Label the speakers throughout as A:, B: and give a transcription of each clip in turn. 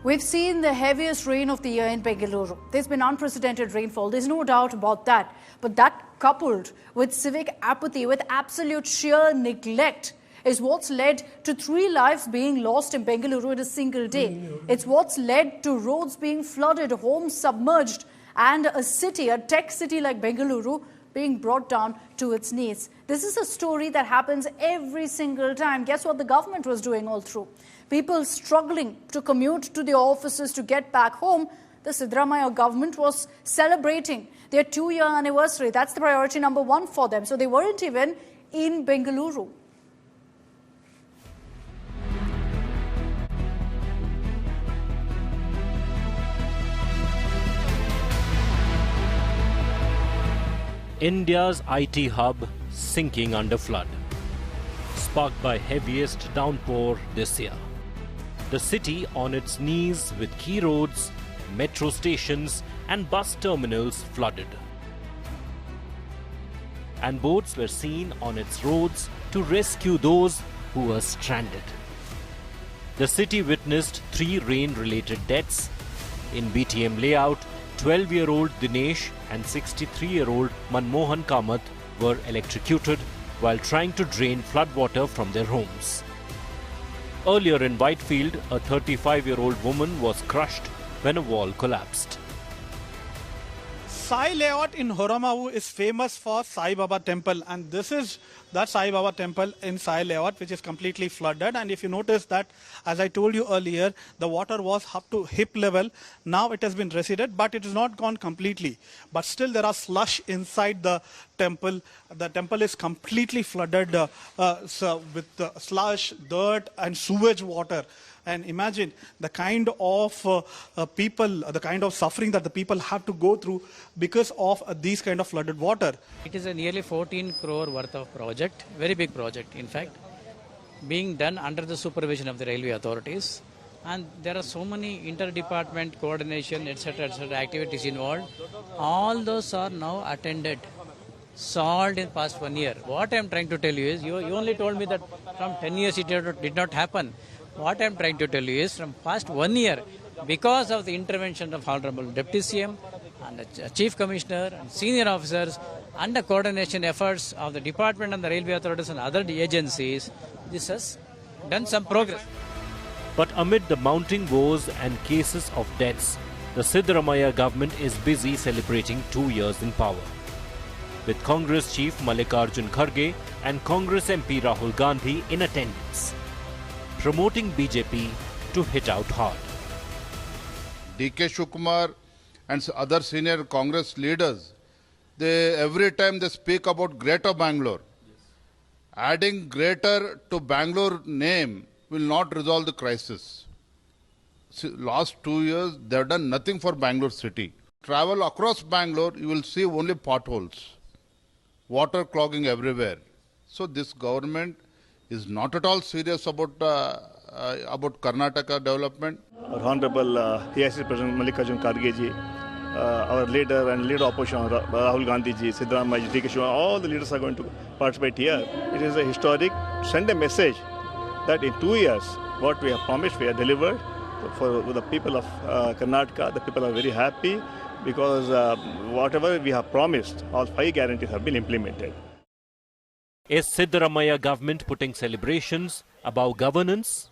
A: We've seen the heaviest rain of the year in Bengaluru. There's been unprecedented rainfall. There's no doubt about that. But that coupled with civic apathy, with absolute sheer neglect, is what's led to 3 lives being lost in Bengaluru in a single day. It's what's led to roads being flooded, homes submerged, and a city, a tech city like Bengaluru, being brought down to its knees. This is a story that happens every single time. Guess what the government was doing all through? People struggling to commute to their offices to get back home. The Siddaramaiah government was celebrating their 2-year anniversary. That's the priority number 1 for them. So they weren't even in Bengaluru.
B: India's IT hub sinking under flood, sparked by heaviest downpour this year. The city on its knees with key roads, metro stations and bus terminals flooded. And boats were seen on its roads to rescue those who were stranded. The city witnessed 3 rain-related deaths. In BTM layout, 12-year-old Dinesh and 63-year-old Manmohan Kamath were electrocuted while trying to drain floodwater from their homes. Earlier in Whitefield, a 35-year-old woman was crushed when a wall collapsed.
C: Sai layout in Horamavu is famous for Sai Baba temple, and this is that Sai Baba temple in Sai layout, which is completely flooded. And if you notice that, as I told you earlier, the water was up to hip level. Now it has been receded, but it is not gone completely. But still there are slush inside the temple. The temple is completely flooded with slush, dirt and sewage water. And imagine the kind of the kind of suffering that the people have to go through because of these kind of flooded water.
D: It is a nearly 14 crore worth of project, very big project in fact, being done under the supervision of the railway authorities. And there are so many interdepartment coordination, etc. activities involved. All those are now attended, solved in past 1 year. What I am trying to tell you is, you only told me that from 10 years it did not happen. What I am trying to tell you is, from past 1 year, because of the intervention of Honorable Deputy CM and the Chief Commissioner and senior officers and the coordination efforts of the department and the railway authorities and other agencies, this has done some progress.
B: But amid the mounting woes and cases of deaths, the Siddaramaiah government is busy celebrating 2 years in power, with Congress Chief Mallikarjun Kharge and Congress MP Rahul Gandhi in attendance, promoting BJP to hit out hard.
E: D.K. Shukumar and other senior Congress leaders, every time they speak about Greater Bangalore, adding Greater to Bangalore name will not resolve the crisis. Last 2 years, they have done nothing for Bangalore city. Travel across Bangalore, you will see only potholes, water clogging everywhere. So this government is not at all serious about Karnataka development.
F: Our Honorable AIC President Mallikarjun Kharge ji, our leader and leader opposition Rahul Gandhi ji, Siddaramaiah ji, D.K. Shukumar, all the leaders are going to participate here. It is a historic, send a message that in 2 years, what we have promised, we have delivered. For the people of Karnataka, the people are very happy because whatever we have promised, all 5 guarantees have been implemented.
B: Is Siddaramaiah government putting celebrations above governance?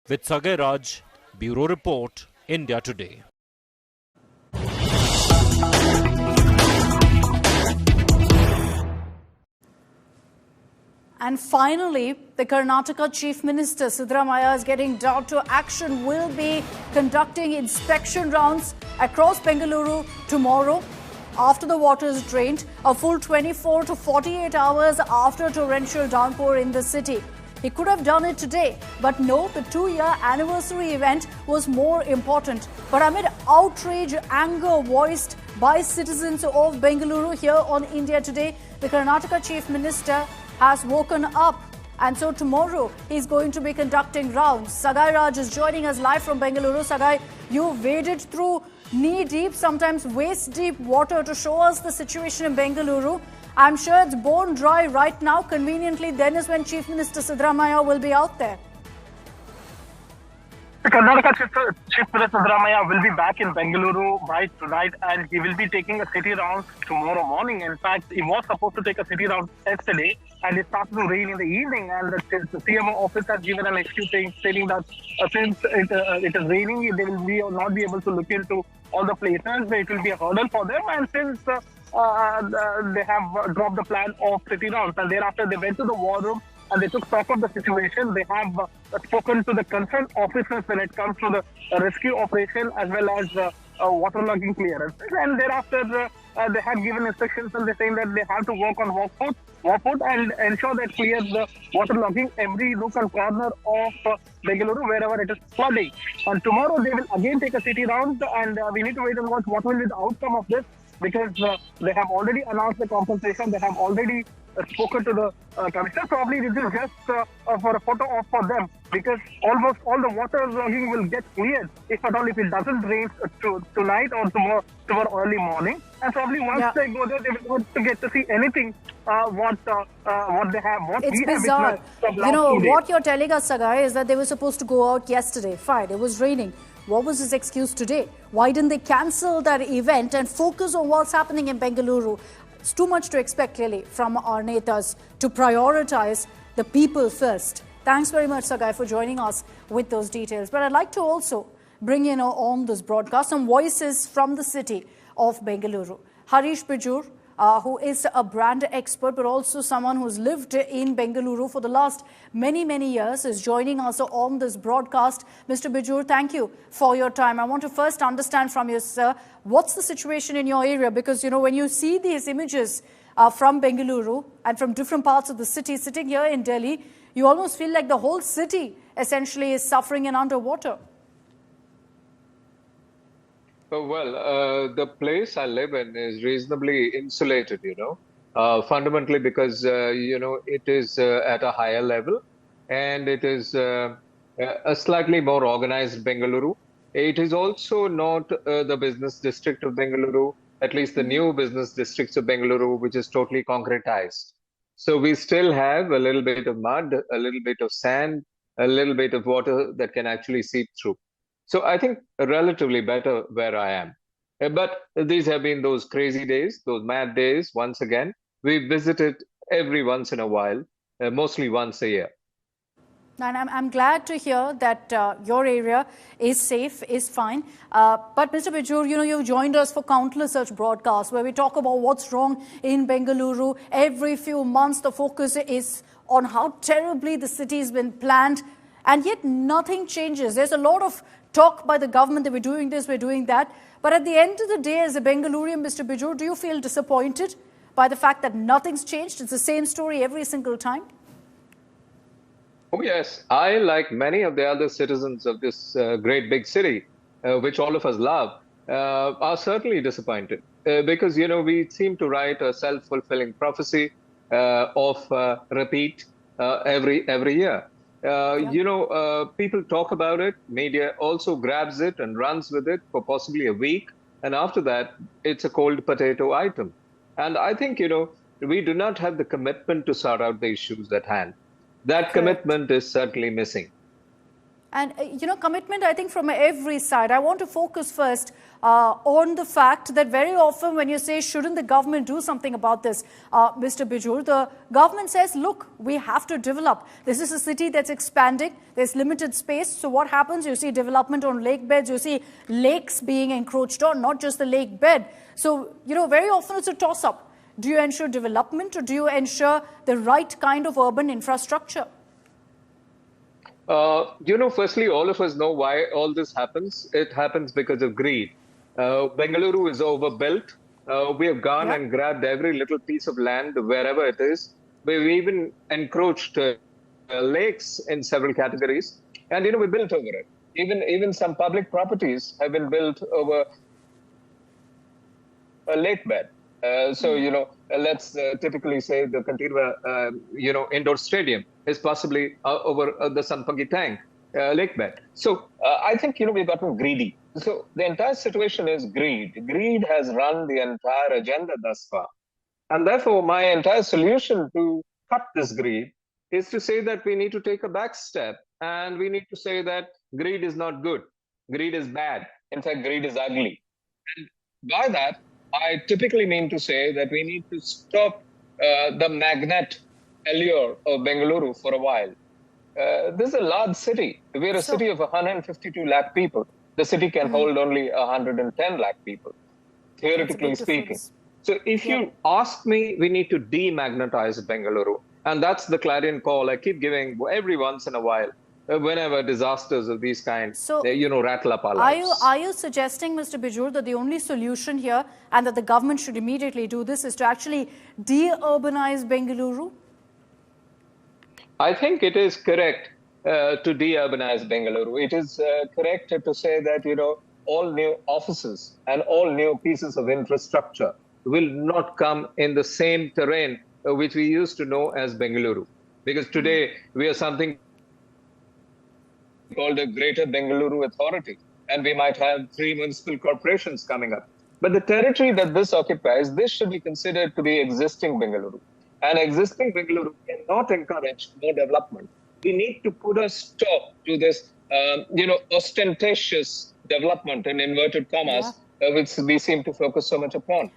B: With Sagai Raj, Bureau Report, India Today.
A: And finally, the Karnataka Chief Minister Siddaramaiah is getting down to action. Will be conducting inspection rounds across Bengaluru tomorrow after the water is drained, a full 24 to 48 hours after torrential downpour in the city. He could have done it today, but no, the 2-year anniversary event was more important. But amid outrage, anger voiced by citizens of Bengaluru here on India Today, the Karnataka Chief Minister has woken up. And so tomorrow he's going to be conducting rounds. Sagai Raj is joining us live from Bengaluru. Sagai, you waded through knee-deep, sometimes waist-deep water to show us the situation in Bengaluru. I'm sure it's bone dry right now. Conveniently, then is when Chief Minister Siddaramaiah will be out there.
G: The Karnataka Chief Minister Siddaramaiah will be back in Bengaluru by tonight, and he will be taking a city round tomorrow morning. In fact, he was supposed to take a city round yesterday, and it started to rain in the evening. And the CMO office has given an excuse stating that since it is raining, they will not be able to look into all the places. It will be a hurdle for them, and since they have dropped the plan of city rounds, and thereafter they went to the war room and they took stock of the situation. They have spoken to the concerned officers when it comes to the rescue operation as well as waterlogging clearance. And thereafter, they have given instructions, and they're saying that they have to work on war foot and ensure that clears the waterlogging every nook and corner of Bengaluru wherever it is flooding. And tomorrow they will again take a city round, and we need to wait and watch what will be the outcome of this, because they have already announced the compensation. They have already spoken to the commissioner. Probably this is just for a photo op for them, because almost all the water logging will get cleared if at all, if it doesn't rain tonight or tomorrow early morning. And probably once they go there, they will not get to see anything what they have.
A: It's bizarre. You know, what you're telling us, Sagai, is that they were supposed to go out yesterday. Fine, it was raining. What was his excuse today? Why didn't they cancel that event and focus on what's happening in Bengaluru? It's too much to expect, really, from our netas to prioritize the people first. Thanks very much, Sagai, for joining us with those details. But I'd like to also bring in on this broadcast some voices from the city of Bengaluru. Harish Bijur, who is a brand expert, but also someone who's lived in Bengaluru for the last many years, is joining us on this broadcast. Mr. Bijur, thank you for your time. I want to first understand from you, sir, what's the situation in your area? Because, you know, when you see these images from Bengaluru and from different parts of the city, sitting here in Delhi, you almost feel like the whole city essentially is suffering and underwater.
H: Well, the place I live in is reasonably insulated, fundamentally because, it is at a higher level, and it is a slightly more organized Bengaluru. It is also not the business district of Bengaluru, at least the new business districts of Bengaluru, which is totally concretized. So we still have a little bit of mud, a little bit of sand, a little bit of water that can actually seep through. So I think relatively better where I am. But these have been those crazy days, those mad days. Once again, we visit it every once in a while, mostly once a year.
A: And I'm glad to hear that your area is safe, is fine. But Mr. Bijur, you've joined us for countless such broadcasts where we talk about what's wrong in Bengaluru. Every few months, the focus is on how terribly the city has been planned, and yet nothing changes. There's a lot of talk by the government that we're doing this, we're doing that. But at the end of the day, as a Bengalurian, Mr. Bijur, do you feel disappointed by the fact that nothing's changed? It's the same story every single time?
H: Oh, yes. I, like many of the other citizens of this great big city, which all of us love, are certainly disappointed. Because, we seem to write a self-fulfilling prophecy of repeat every year. People talk about it, media also grabs it and runs with it for possibly a week. And after that, it's a cold potato item. And I think, we do not have the commitment to sort out the issues at hand. That commitment is certainly missing.
A: And, commitment, I think, from every side. I want to focus first on the fact that very often when you say, shouldn't the government do something about this, Mr. Bijur, the government says, look, we have to develop. This is a city that's expanding. There's limited space. So what happens? You see development on lake beds. You see lakes being encroached on, not just the lake bed. So, very often it's a toss-up. Do you ensure development, or do you ensure the right kind of urban infrastructure?
H: Firstly, all of us know why all this happens. It happens because of greed. Bengaluru is overbuilt. We have gone and grabbed every little piece of land wherever it is. We've even encroached lakes in several categories. And, we built over it. Even some public properties have been built over a lake bed. Let's typically say the Kantirva, indoor stadium is possibly over the Sanpangi tank lake bed. So I think, we've gotten greedy. So the entire situation is greed. Greed has run the entire agenda thus far. And therefore, my entire solution to cut this greed is to say that we need to take a back step and we need to say that greed is not good. Greed is bad. In fact, greed is ugly. And by that, I typically mean to say that we need to stop the magnet allure of Bengaluru for a while. This is a large city. We're a city of 152 lakh people. The city can hold only 110 lakh people, theoretically speaking. So if you ask me, we need to demagnetize Bengaluru. And that's the clarion call I keep giving every once in a while, whenever disasters of these kinds, rattle up our lives.
A: Are you suggesting, Mr. Bijur, that the only solution here and that the government should immediately do this is to actually de-urbanize Bengaluru?
H: I think it is correct to de-urbanize Bengaluru. It is correct to say that, all new offices and all new pieces of infrastructure will not come in the same terrain which we used to know as Bengaluru. Because today we are something called a Greater Bengaluru Authority, and we might have 3 municipal corporations coming up. But the territory that this occupies, this should be considered to be existing Bengaluru. And existing Bengaluru cannot encourage more development. We need to put a stop to this, ostentatious development in inverted commas, which we seem to focus so much upon.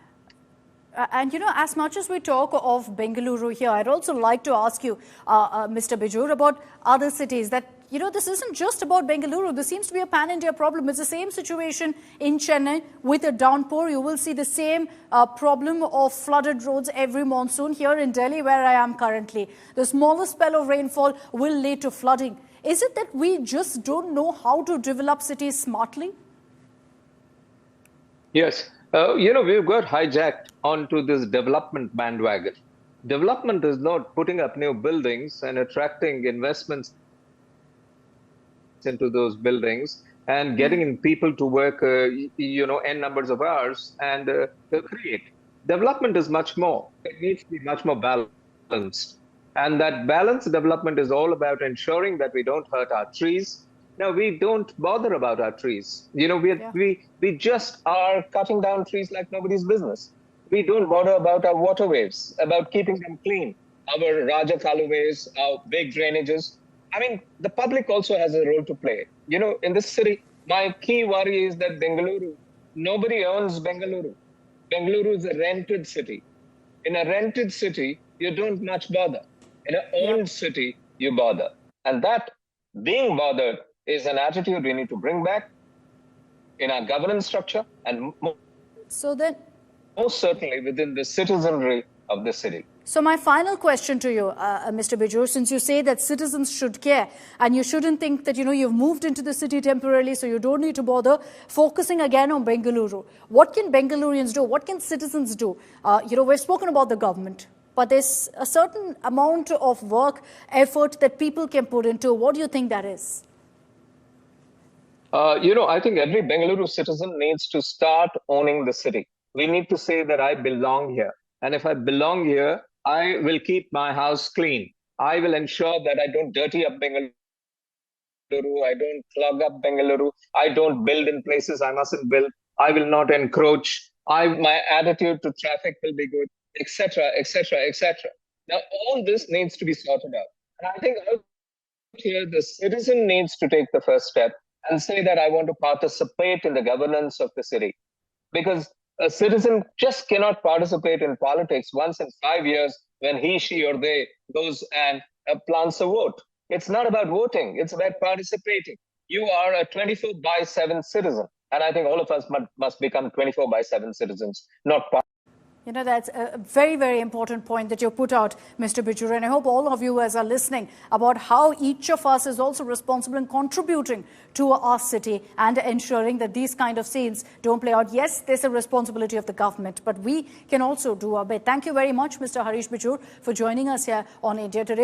A: And, as much as we talk of Bengaluru here, I'd also like to ask you, Mr. Bijur, about other cities that, this isn't just about Bengaluru. This seems to be a pan-India problem. It's the same situation in Chennai with a downpour. You will see the same problem of flooded roads every monsoon. Here in Delhi, where I am currently, the smallest spell of rainfall will lead to flooding. Is it that we just don't know how to develop cities smartly?
H: Yes. We've got hijacked onto this development bandwagon. Development is not putting up new buildings and attracting investments into those buildings and getting in people to work, n numbers of hours and create. Development is much more. It needs to be much more balanced. And that balanced development is all about ensuring that we don't hurt our trees. Now, we don't bother about our trees. We just are cutting down trees like nobody's business. We don't bother about our waterways, about keeping them clean, our Raja Kaluways, our big drainages. I mean, the public also has a role to play. In this city, my key worry is that Bengaluru, nobody owns Bengaluru. Bengaluru is a rented city. In a rented city, you don't much bother. In an owned city, you bother. And that being bothered is an attitude we need to bring back in our governance structure and most certainly within the citizenry of the city.
A: So my final question to you, Mr. Bijur, since you say that citizens should care and you shouldn't think that, you've moved into the city temporarily, so you don't need to bother focusing again on Bengaluru. What can Bengalurians do? What can citizens do? We've spoken about the government, but there's a certain amount of work, effort that people can put into. What do you think that is?
H: I think every Bengaluru citizen needs to start owning the city. We need to say that I belong here. And if I belong here, I will keep my house clean. I will ensure that I don't dirty up Bengaluru. I don't clog up Bengaluru. I don't build in places I mustn't build. I will not encroach. My attitude to traffic will be good, etc., etc., etc. Now, all this needs to be sorted out. And I think out here, the citizen needs to take the first step and say that I want to participate in the governance of the city. Because a citizen just cannot participate in politics once in 5 years when he, she, or they goes and plants a vote. It's not about voting. It's about participating. You are a 24/7 citizen. And I think all of us must become 24/7 citizens, not
A: that's a very, very important point that you put out, Mr. Bijur. And I hope all of you as are listening about how each of us is also responsible in contributing to our city and ensuring that these kind of scenes don't play out. Yes, there's a responsibility of the government, but we can also do our bit. Thank you very much, Mr. Harish Bijur, for joining us here on India Today.